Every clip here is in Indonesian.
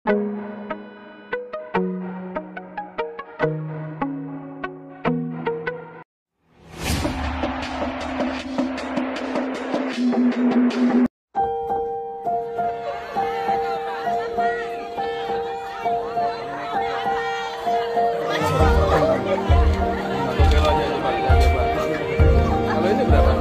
Kalau ini berapa?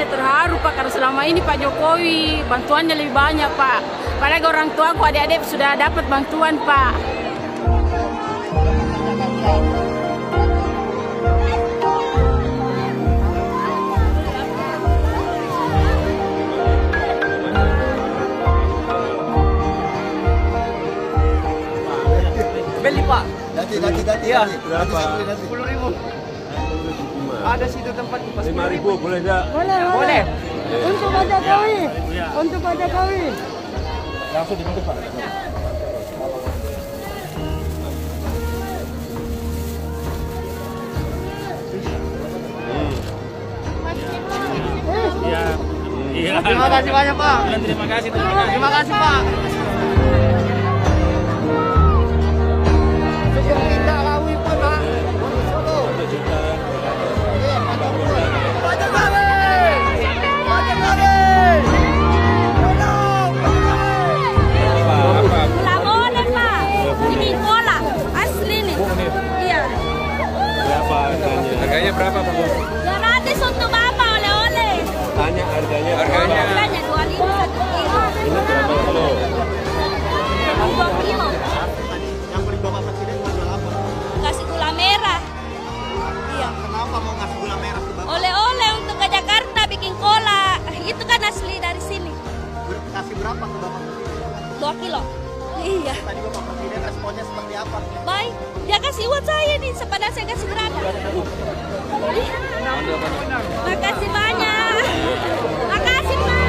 Terharu Pak, karena selama ini Pak Jokowi bantuannya lebih banyak Pak. Padahal orang tua aku adik-adik sudah dapat bantuan Pak. Beli Pak. Nanti. Iya. Berapa? 10.000. Ada situ tempat 5.000 boleh enggak? Boleh. Untuk Pak Jokowi. Untuk Pak Jokowi. Langsung dibentuk Pak. Iya. Terima kasih banyak Pak. Terima kasih. Terima kasih Pak. Cukup kita lawi pun Pak. Nggak boleh Pak, bikin cola asli nih. Iya. Berapa harganya? Harganya berapa Pak? Gratis untuk Bapak oleh-oleh. Tanya harganya. Harganya 25 1 kilo. Ini berapa kilo? 2 kilo. Yang beli Bapak Presiden mau jual apa? Kasih gula merah. Iya. Kenapa mau ngasih gula merah ke Bapak? Oleh-oleh untuk ke Jakarta bikin cola. Itu kan asli dari sini. Kasih berapa ke Bapak Presiden? 2 kilo. Iya. Tadi Bapak Presiden responnya seperti apa? Baik. Dia kasih uang saya nih, sepadahal saya kasih berapa? Makasih banyak. Makasih Pak.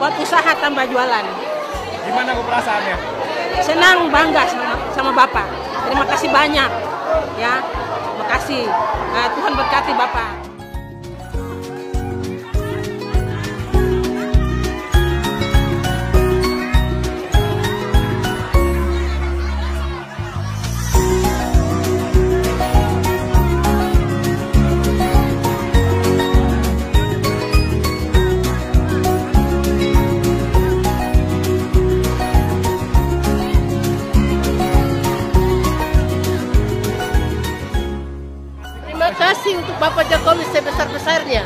Buat usaha tambah jualan. Gimana kok perasaannya? Senang, bangga sama Bapak. Terima kasih banyak. Ya, terima kasih. Tuhan berkati Bapak. Terima kasih untuk Bapak Jokowi sebesar-besarnya.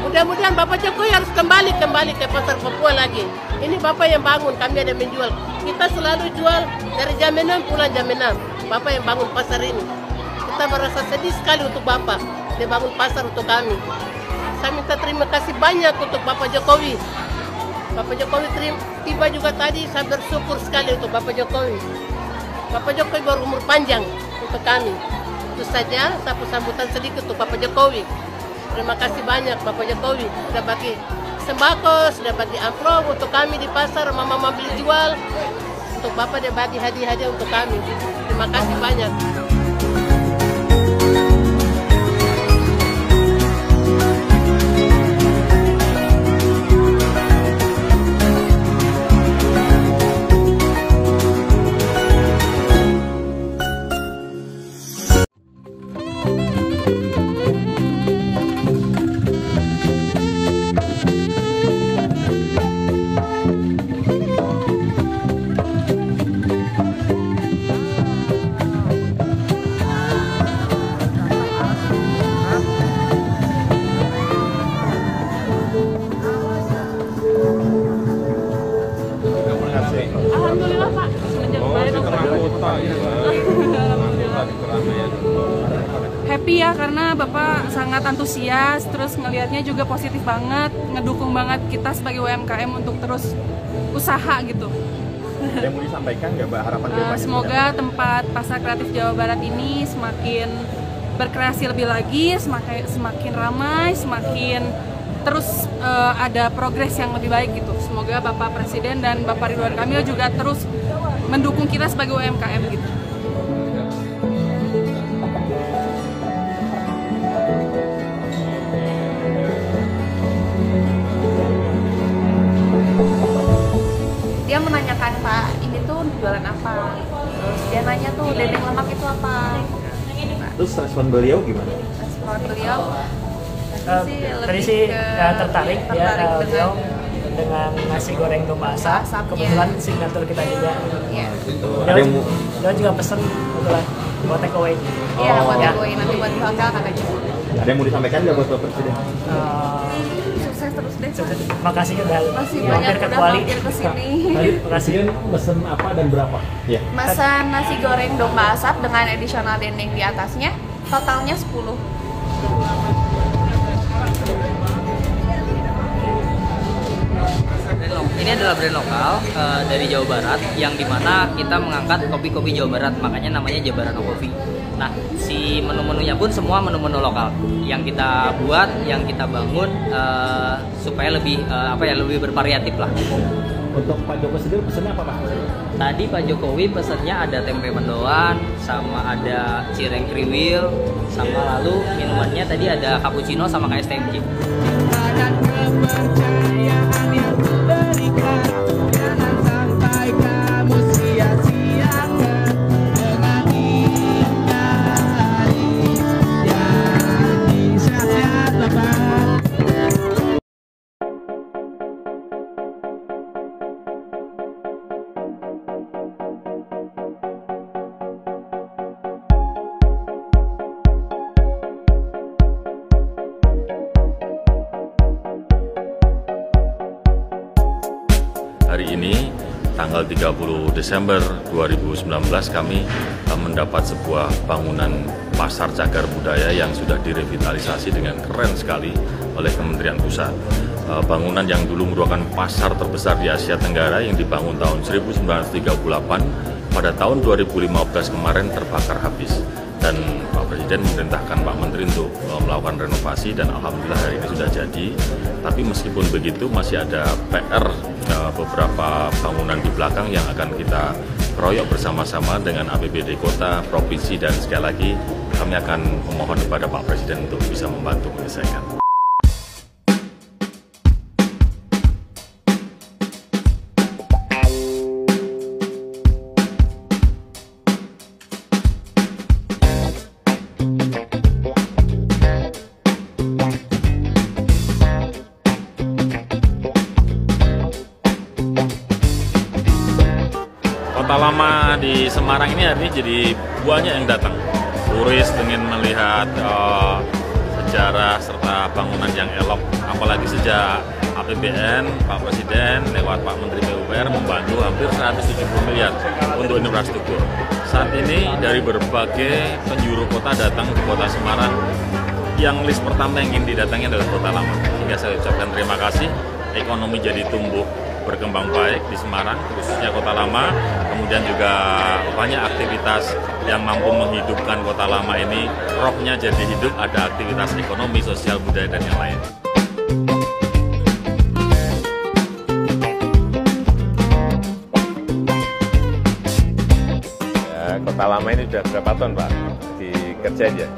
Mudah-mudahan Bapak Jokowi harus kembali ke pasar Papua lagi. Ini Bapak yang bangun, kami ada menjual. Kita selalu jual dari jam 6 pulang jam 6. Bapak yang bangun pasar ini. Kita merasa sedih sekali untuk Bapak. Dia bangun pasar untuk kami. Saya minta terima kasih banyak untuk Bapak Jokowi. Bapak Jokowi tiba juga tadi, saya bersyukur sekali untuk Bapak Jokowi. Bapak Jokowi berumur panjang untuk kami. Itu saja satu sambutan sedikit untuk Bapak Jokowi. Terima kasih banyak Bapak Jokowi sudah bagi sembako, sudah bagi amplop untuk kami di pasar, mama beli jual. Untuk Bapak dia bagi hadiah-hadiah untuk kami. Terima kasih banyak. Alhamdulillah Pak, semenjak Oh, kemarin di tengah kota ya. Alhamdulillah. Di keramaian. Happy ya karena Bapak sangat antusias, terus ngelihatnya juga positif banget, ngedukung banget kita sebagai UMKM untuk terus usaha gitu. Ada yang mau disampaikan nggak Mbak harapan ke depannya? Semoga tempat Pasar Kreatif Jawa Barat ini semakin berkreasi lebih lagi, semakin ramai, semakin terus ada progres yang lebih baik gitu. Semoga Bapak Presiden dan Bapak Ridwan Kamil juga terus mendukung kita sebagai UMKM gitu. Dia menanyakan, Pak, ini tuh jualan apa? Terus dia nanya tuh, dendeng lemak itu apa? Terus respon beliau gimana? Respon beliau tadi sih tertarik ya beliau dengan nasi goreng domba asap. Asapnya. Kebetulan signatur kita juga. Iya. Ada yang mau Dia juga pesen kebetulan buat take away. Iya, buat ya. gue nanti buat di hotel katanya. ada yang mau disampaikan nggak buat Bapak Presiden? Sukses terus deh. Makasih udah Masih banyak mampir ke udah Kuali. mampir ke sini. Makasih. Mesen apa dan berapa? Ya. Pesan nasi goreng domba asap dengan additional dendeng di atasnya, totalnya 10. Ini adalah brand lokal dari Jawa Barat yang dimana kita mengangkat kopi-kopi Jawa Barat, makanya namanya Jabarano Coffee. Nah, si menu-menunya pun semua menu-menu lokal yang kita buat, yang kita bangun supaya lebih lebih bervariatif lah. Untuk Pak Joko sendiri pesannya apa Pak? Tadi Pak Jokowi pesannya ada tempe mendoan, sama ada cireng kriwil, sama lalu minumannya tadi ada cappuccino sama KSTMJ. Hari ini, tanggal 30 Desember 2019, kami mendapat sebuah bangunan pasar cagar budaya yang sudah direvitalisasi dengan keren sekali oleh Kementerian Pusat. Bangunan yang dulu merupakan pasar terbesar di Asia Tenggara yang dibangun tahun 1938, pada tahun 2015 kemarin terbakar habis. Dan Pak Presiden memerintahkan Pak Menteri untuk melakukan renovasi dan alhamdulillah hari ini sudah jadi. Tapi meskipun begitu masih ada PR beberapa bangunan di belakang yang akan kita proyek bersama-sama dengan APBD Kota, Provinsi, dan sekali lagi kami akan memohon kepada Pak Presiden untuk bisa membantu menyelesaikan. Kota Lama di Semarang ini hari ini jadi banyak yang datang. Turis ingin melihat sejarah serta bangunan yang elok. Apalagi sejak APBN, Pak Presiden lewat Pak Menteri PUPR membantu hampir 170 miliar untuk infrastruktur. Saat ini dari berbagai penjuru kota datang ke Kota Semarang. Yang list pertama yang ingin didatangi adalah Kota Lama. Sehingga saya ucapkan terima kasih. Ekonomi jadi tumbuh berkembang baik di Semarang, khususnya Kota Lama, kemudian juga banyak aktivitas yang mampu menghidupkan Kota Lama ini, rohnya jadi hidup, ada aktivitas ekonomi, sosial, budaya, dan yang lain. Ya, Kota Lama ini sudah berapa tahun Pak dikerjain ya?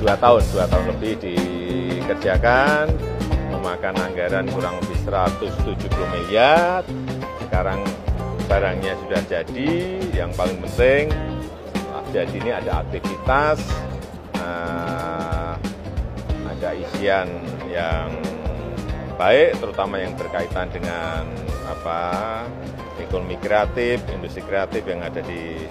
2 tahun lebih dikerjakan, memakan anggaran kurang lebih 170 miliar. Sekarang barangnya sudah jadi, yang paling penting setelah jadi ini ada aktivitas, ada isian yang baik, terutama yang berkaitan dengan ekonomi kreatif, industri kreatif yang ada di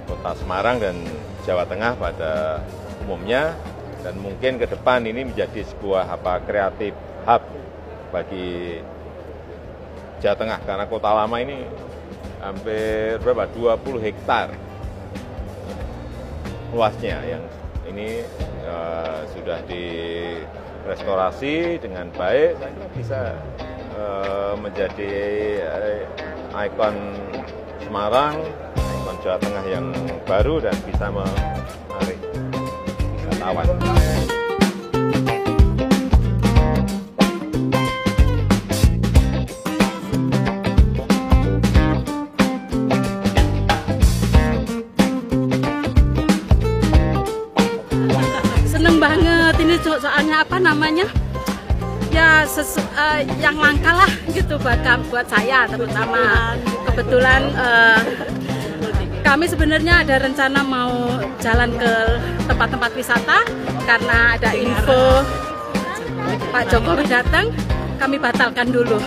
Kota Semarang dan Jawa Tengah pada umumnya. Dan mungkin ke depan ini menjadi sebuah kreatif hub bagi Jawa Tengah, karena Kota Lama ini hampir berapa? 20 hektar luasnya yang ini sudah direstorasi dengan baik. Saya kira bisa menjadi ikon Semarang, ikon Jawa Tengah yang baru dan bisa menarik wisatawan. Seneng banget ini soalnya apa namanya? Ya yang langka lah gitu buat saya terutama. Kebetulan kami sebenarnya ada rencana mau jalan ke tempat-tempat wisata karena ada info Pak Jokowi datang, kami batalkan dulu.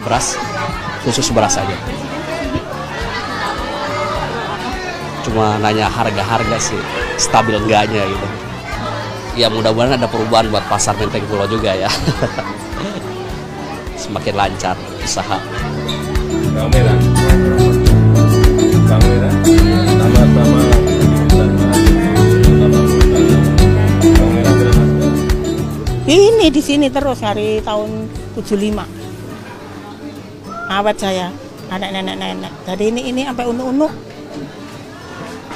Beras, khusus beras aja. Cuma nanya harga-harga sih, stabil enggaknya gitu. Ya mudah-mudahan ada perubahan buat pasar Menteng Pulo juga ya. Semakin lancar usaha. Bawang merah. Bawang merah. Sama-sama. Ini di sini terus dari tahun 75. Awet saya, anak nenek-nenek. Jadi ini sampai unuk-unuk.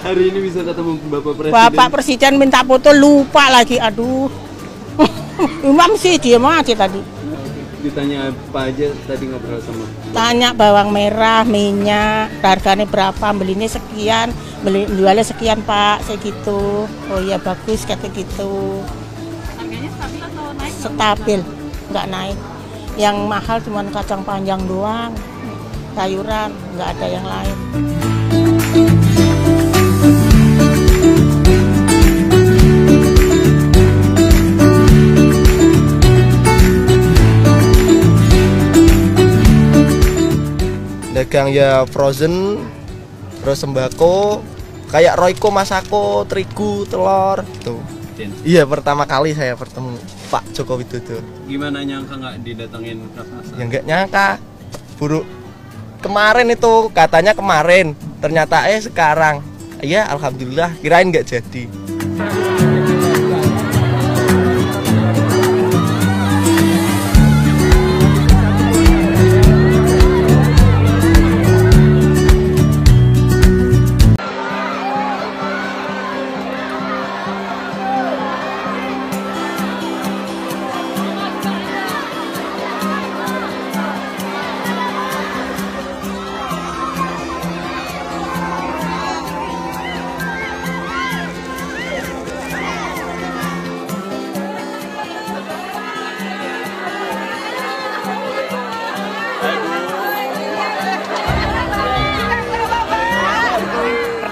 Hari ini bisa ketemu Bapak Presiden. Bapak Presiden minta foto lupa lagi, aduh. Imam sih diem aja tadi. Ditanya apa aja tadi ngobrol sama? Tanya bawang merah, minyak, harganya berapa, belinya sekian, jualnya sekian Pak, segitu. Oh iya bagus kata gitu. Harganya stabil atau naik? Stabil, nggak naik. Yang mahal cuma kacang panjang doang, sayuran, nggak ada yang lain. Dagang ya frozen, terus sembako, kayak Royco, Masako, terigu, telur, tuh. Iya, pertama kali saya bertemu Pak Joko Widodo. Gimana nyangka nggak didatengin ke pasar? Ya nggak nyangka, buruk. Kemarin itu katanya kemarin, ternyata sekarang. Iya, alhamdulillah. Kirain nggak jadi.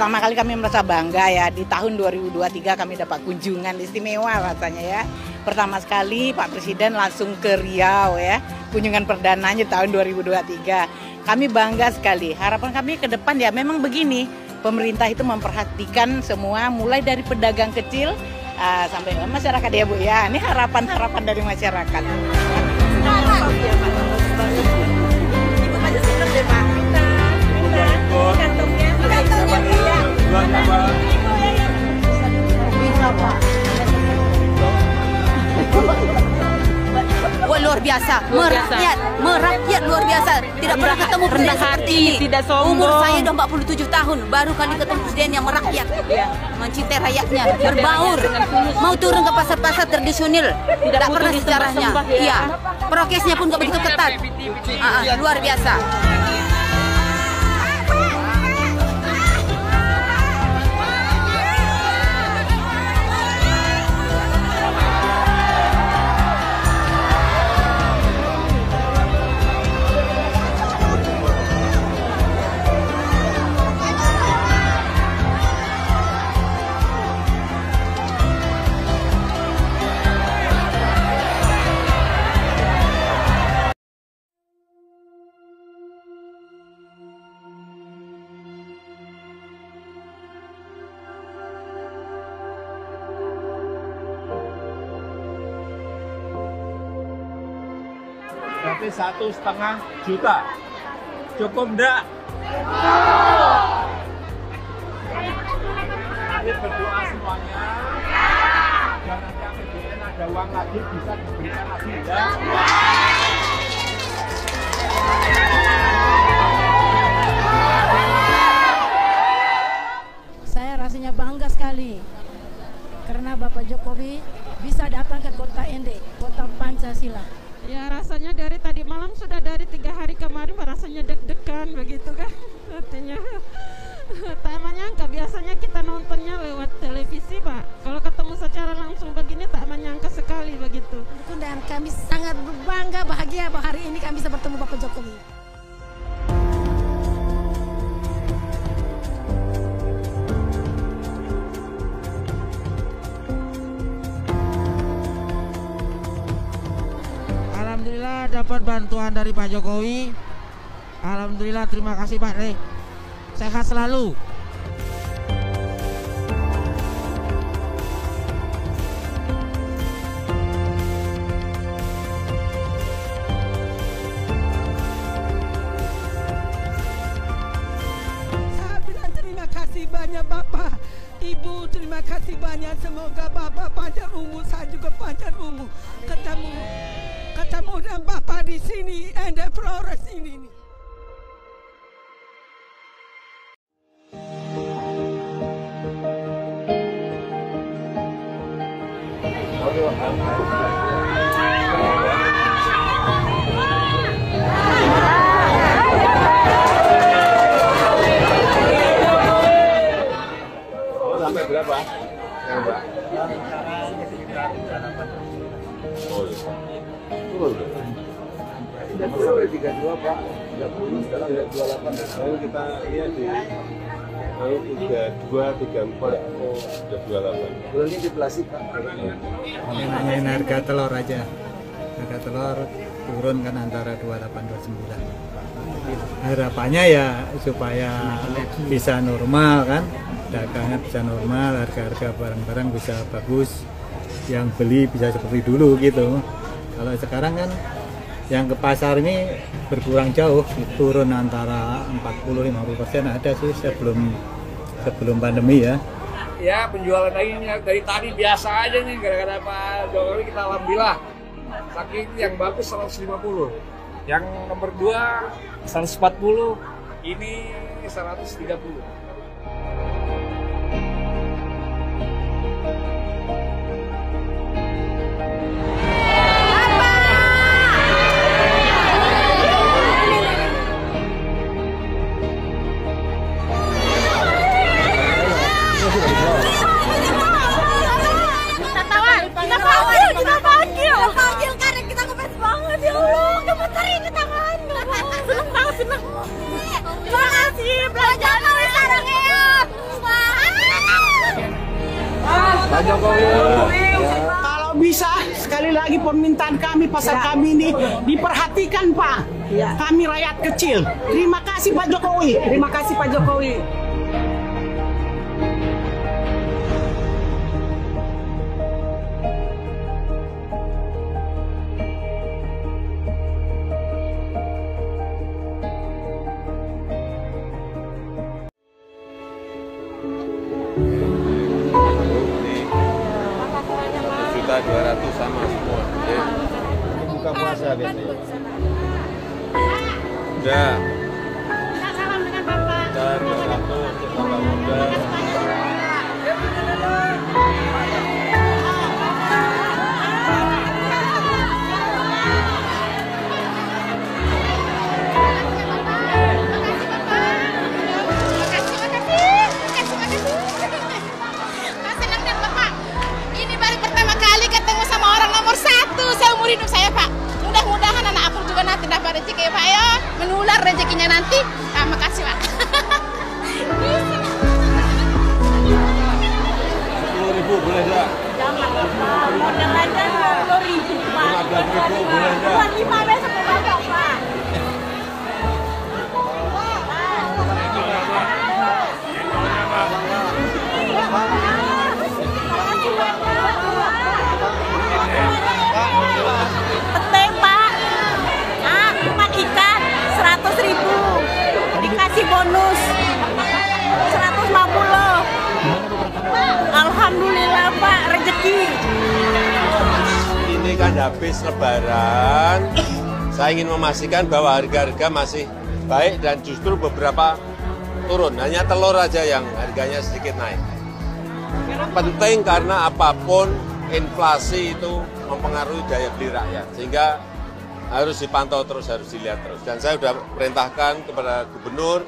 Pertama kali kami merasa bangga ya, di tahun 2023 kami dapat kunjungan istimewa rasanya ya. Pertama sekali Pak Presiden langsung ke Riau ya, kunjungan perdananya tahun 2023. Kami bangga sekali, harapan kami ke depan ya memang begini, pemerintah itu memperhatikan semua mulai dari pedagang kecil sampai masyarakat ya Bu ya, ini harapan-harapan dari masyarakat. Ibu aja seneng deh Pak. Kantongnya. Wah, luar biasa, merakyat luar biasa. Tidak pernah ketemu presiden seperti ini. Tidak sombong. Umur saya udah 47 tahun, baru kali ketemu presiden yang merakyat, mencintai rakyatnya, berbaur, mau turun ke pasar-pasar tradisional, tidak pernah sejarahnya. Iya, prokesnya pun gak begitu ketat. Luar biasa. gratis 1,5 juta. Cukup enggak? Nanti berdoa semuanya. Dan nanti APBN ada uang lagi bisa diberikan lagi ya. Saya rasanya bangga sekali karena Bapak Jokowi bisa datang ke kota Ende, kota Pancasila. Ya rasanya dari tadi malam sudah dari 3 hari kemarin rasanya deg-degan begitu kan. Artinya tak menyangka, biasanya kita nontonnya lewat televisi Pak. Kalau ketemu secara langsung begini tak menyangka sekali begitu. Dan kami sangat bangga, bahagia bahwa hari ini kami bisa bertemu Bapak Jokowi. Alhamdulillah dapat bantuan dari Pak Jokowi. Alhamdulillah, terima kasih Pak Rey. Sehat selalu. Saya bilang terima kasih banyak Bapak, Ibu, terima kasih banyak. Semoga Bapak panjang umur, saya juga panjang umur. Ketemu dengan Bapak di sini, Ende Flores ini. Sampai berapa? Yang Mbak? Oh, sampai 32 Pak, 30 sekarang 28. Lalu kita lihat di 32, 34, sudah 28. Bulan ini deflasi Pak. Nanyain harga telur aja. Harga telur turun kan antara 28-29. Harapannya ya supaya bisa normal kan, dagangan bisa normal, harga-harga barang-barang bisa bagus, yang beli bisa seperti dulu gitu. Kalau sekarang kan yang ke pasar ini berkurang jauh, turun antara 40-50% ada sih sebelum pandemi ya. Ya penjualan dagingnya dari tadi biasa aja nih, gara-gara Pak Jokowi kita alhamdulillah. Saking yang bagus 150, yang nomor 2 140, ini 130. Kalau bisa sekali lagi permintaan kami, pasar kami ini diperhatikan Pak. Kami rakyat kecil. Terima kasih Pak Jokowi. Terima kasih Pak Jokowi. Juta 200 sama semua. Ya. Buka puasa biasanya. Udah. Salam dengan Bapak. Dan 200 kita udah. Hidup saya Pak, mudah-mudahan anak aku juga nanti dapat rezeki ya Pak ya, menular rezeki bonus 150. Alhamdulillah Pak, rezeki. Ini kan habis Lebaran, saya ingin memastikan bahwa harga-harga masih baik dan justru beberapa turun. Hanya telur aja yang harganya sedikit naik. Penting karena apapun inflasi itu mempengaruhi daya beli rakyat, sehingga harus dipantau terus, harus dilihat terus. Dan saya sudah perintahkan kepada gubernur,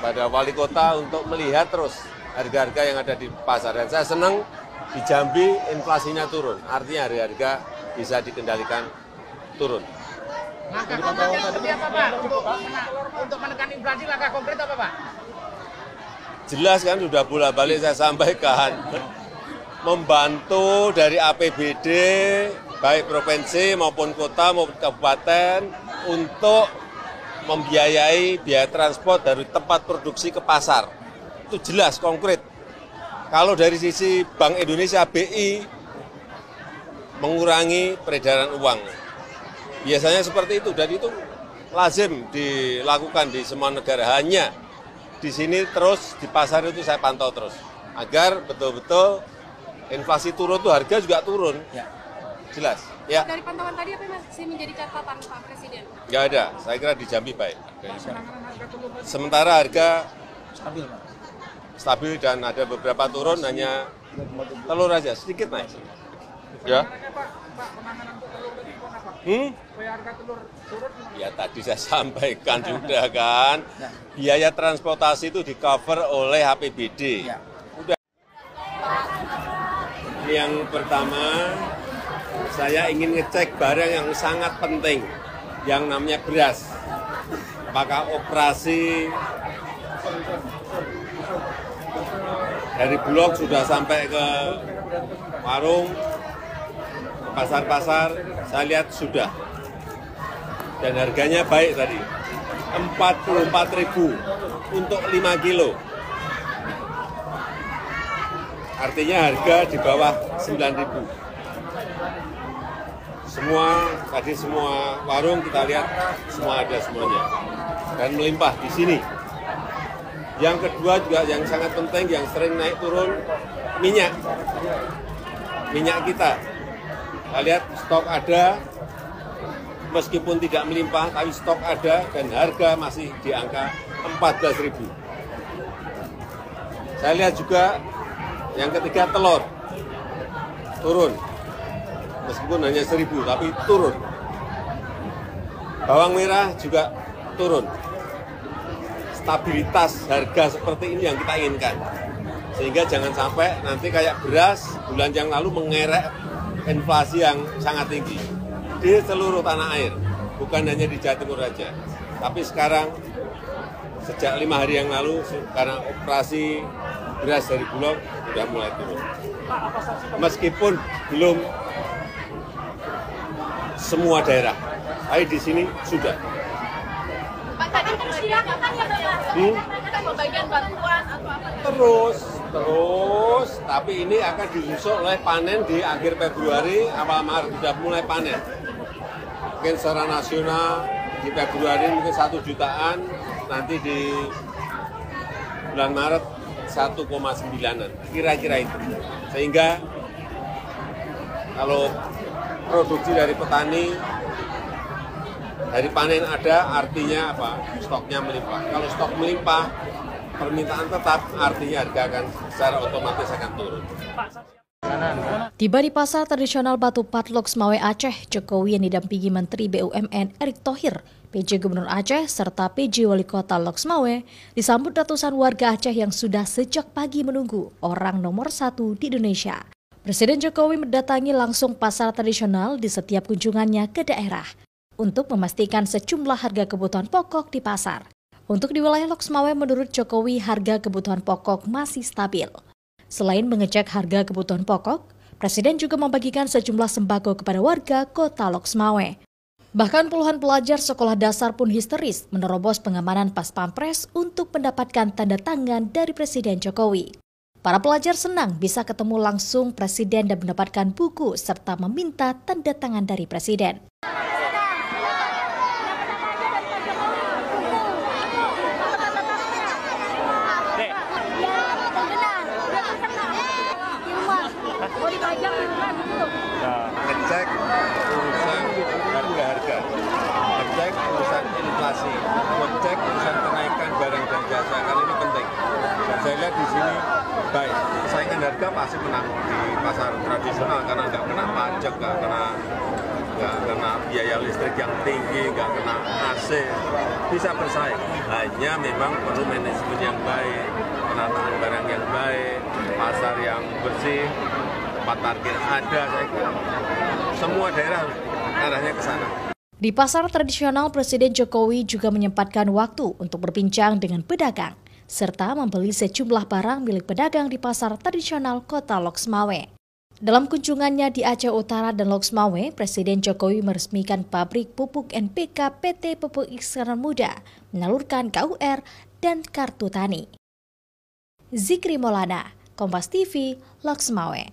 pada wali kota untuk melihat terus harga-harga yang ada di pasar. Dan saya senang di Jambi inflasinya turun, artinya harga-harga bisa dikendalikan turun. Langkah konkretnya seperti apa Pak? Untuk menekan inflasi, langkah konkret apa Pak? Jelas kan sudah bolak-balik saya sampaikan, membantu dari APBD, baik provinsi maupun kota maupun kabupaten, untuk membiayai biaya transport dari tempat produksi ke pasar. Itu jelas, konkret. Kalau dari sisi Bank Indonesia, BI, mengurangi peredaran uang. Biasanya seperti itu, dan itu lazim dilakukan di semua negara. Hanya di sini terus, di pasar itu saya pantau terus. Agar betul-betul inflasi turun, tuh harga juga turun. Ya. Jelas. Ya. Dari pantauan tadi apa masih menjadi catatan Pak Presiden? Nggak ada, saya kira di Jambi baik. Sementara harga stabil dan ada beberapa turun, hanya telur aja, sedikit naik. Ya. Ya tadi saya sampaikan juga kan, biaya transportasi itu di-cover oleh APBD. Udah. Yang pertama, saya ingin ngecek barang yang sangat penting, yang namanya beras. Apakah operasi dari Bulog sudah sampai ke warung, pasar-pasar, saya lihat sudah. Dan harganya baik tadi, 44.000 untuk 5 kilo. Artinya harga di bawah 9.000. Semua warung kita lihat, semua ada semuanya. Dan melimpah di sini. Yang kedua juga yang sangat penting, yang sering naik turun, minyak. Minyak kita. Kita lihat stok ada, meskipun tidak melimpah, tapi stok ada dan harga masih di angka 14.000. Saya lihat juga yang ketiga telur, turun. Meskipun hanya 1.000, tapi turun. Bawang merah juga turun. Stabilitas harga seperti ini yang kita inginkan. Sehingga jangan sampai nanti kayak beras, bulan yang lalu mengerek inflasi yang sangat tinggi di seluruh tanah air, bukan hanya di Jawa Timur saja. Tapi sekarang, sejak 5 hari yang lalu, karena operasi beras dari Bulog, sudah mulai turun. Meskipun belum semua daerah, tapi di sini sudah. Pak, tadi persiapan ya Bapak? Pembagian bantuan atau apa? Terus, tapi ini akan disusul oleh panen di akhir Februari, awal Maret sudah mulai panen. Mungkin secara nasional di Februari mungkin 1 jutaan, nanti di bulan Maret 1,9-an, kira-kira itu. Sehingga kalau produksi dari petani, dari panen ada, artinya apa? Stoknya melimpah. Kalau stok melimpah, permintaan tetap, artinya harga akan secara otomatis akan turun. Tiba di pasar tradisional Batu Patlok Semawe Aceh, Jokowi yang didampingi Menteri BUMN Erick Thohir, PJ Gubernur Aceh, serta PJ Wali Kota Lok Semawe, disambut ratusan warga Aceh yang sudah sejak pagi menunggu orang nomor 1 di Indonesia. Presiden Jokowi mendatangi langsung pasar tradisional di setiap kunjungannya ke daerah untuk memastikan sejumlah harga kebutuhan pokok di pasar. Untuk di wilayah Lok Semawe, menurut Jokowi, harga kebutuhan pokok masih stabil. Selain mengecek harga kebutuhan pokok, Presiden juga membagikan sejumlah sembako kepada warga kota Lok Semawe. Bahkan puluhan pelajar sekolah dasar pun histeris menerobos pengamanan pas pampres untuk mendapatkan tanda tangan dari Presiden Jokowi. Para pelajar senang bisa ketemu langsung Presiden dan mendapatkan buku serta meminta tanda tangan dari Presiden. di sini baik. Saingan harga pasti menang di pasar tradisional karena nggak kena pajak, nggak kena biaya listrik yang tinggi, nggak kena AC, bisa bersaing. Hanya memang perlu manajemen yang baik, penataan barang yang baik, pasar yang bersih, tempat parkir ada. Saya kira semua daerah arahnya ke sana. Di pasar tradisional, Presiden Jokowi juga menyempatkan waktu untuk berbincang dengan pedagang, serta membeli sejumlah barang milik pedagang di pasar tradisional Kota Loksmawe. Dalam kunjungannya di Aceh Utara dan Loksmawe, Presiden Jokowi meresmikan pabrik pupuk NPK PT Pupuk Iskandar Muda, menyalurkan KUR dan kartu tani. Zikri Maulana, Kompas TV, Loksmawe.